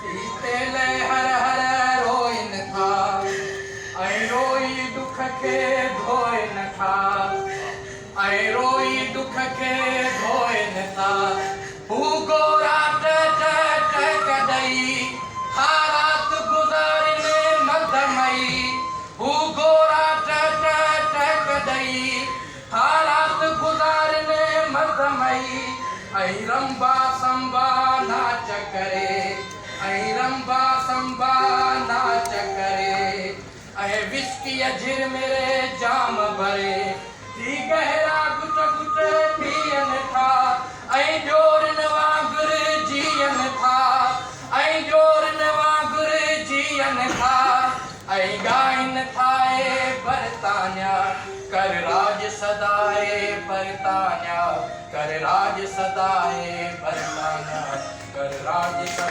तेले हर हर रोइन था ऐं रोई दुख खे धोइन था ऐं रोई दुख खे धोइन था हू गोरा ट कदई हा रात गुज़ारिने मधमई हू गोरा ट कदई हा रात गुज़ारिने मधमई ऐं रंबा संबा नाच करे ऐं रंबा संबा नाच करे ऐं विस्कीअ झिरमिरे जाम भरे थी गहरा गुट गुट पीअनि था ऐं ॾोरनि वांगुर जीअनि था ऐं ॾोरनि वांगुर जीअनि था ऐं ॻाइनि था बरतान्या कर राज सदाए बरतान्या कर राज सदाए बरतान्या कर राज सदा